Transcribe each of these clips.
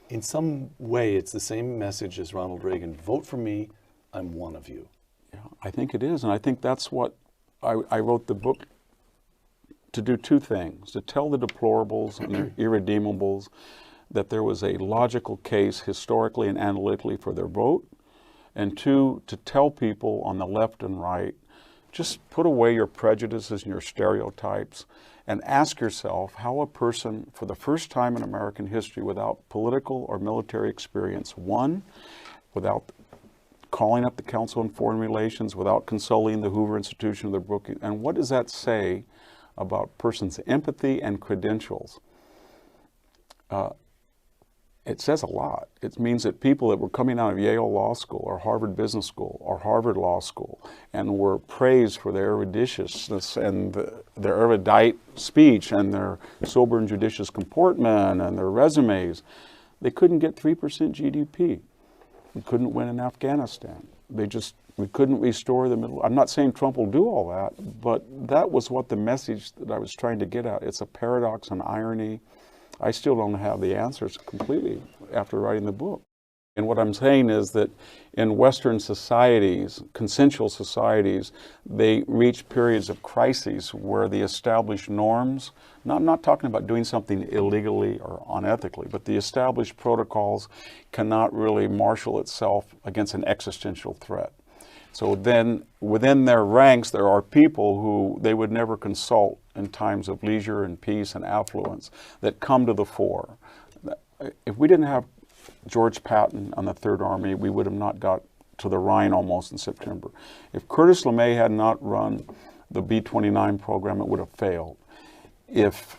in some way, it's the same message as Ronald Reagan. Vote for me, I'm one of you. Yeah, I think it is, and I think that's what I wrote the book to do two things: to tell the deplorables and their irredeemables that there was a logical case historically and analytically for their vote, and two, to tell people on the left and right, just put away your prejudices and your stereotypes and ask yourself how a person, for the first time in American history, without political or military experience, one, without calling up the Council on Foreign Relations, without consulting the Hoover Institution of the Brookings, and what does that say about a person's empathy and credentials? It says a lot. It means that people that were coming out of Yale Law School or Harvard Business School or Harvard Law School and were praised for their eruditiousness and their erudite speech and their sober and judicious comportment and their resumes, they couldn't get 3% GDP. We couldn't win in Afghanistan. We couldn't restore the middle. I'm not saying Trump will do all that, but that was what the message that I was trying to get at. It's a paradox and irony. I still don't have the answers completely after writing the book. And what I'm saying is that in Western societies, consensual societies, they reach periods of crises where the established norms, I'm not talking about doing something illegally or unethically, but the established protocols cannot really marshal itself against an existential threat. So then within their ranks, there are people who they would never consult in times of leisure and peace and affluence that come to the fore. If we didn't have George Patton on the Third Army, we would have not got to the Rhine almost in September. If Curtis LeMay had not run the B-29 program, it would have failed. If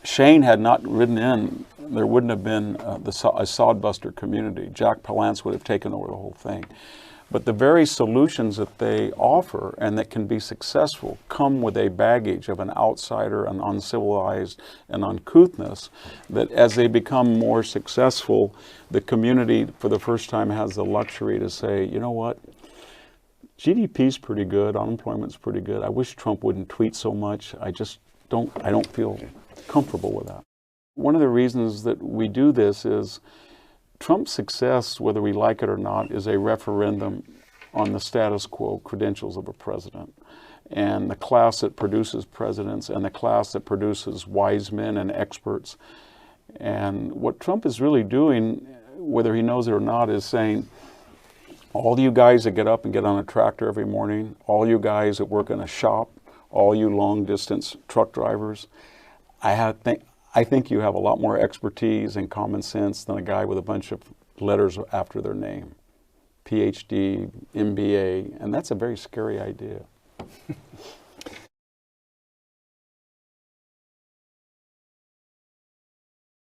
Shane had not ridden in, there wouldn't have been a sodbuster community. Jack Palance would have taken over the whole thing. But the very solutions that they offer and that can be successful come with a baggage of an outsider, an uncivilized, and uncouthness, that as they become more successful, the community for the first time has the luxury to say, you know what, GDP's pretty good, unemployment's pretty good. I wish Trump wouldn't tweet so much. I don't feel comfortable with that. One of the reasons that we do this is Trump's success, whether we like it or not, is a referendum on the status quo credentials of a president. And the class that produces presidents and the class that produces wise men and experts. And what Trump is really doing, whether he knows it or not, is saying, all you guys that get up and get on a tractor every morning, all you guys that work in a shop, all you long-distance truck drivers, I think you have a lot more expertise and common sense than a guy with a bunch of letters after their name. PhD, MBA, and that's a very scary idea.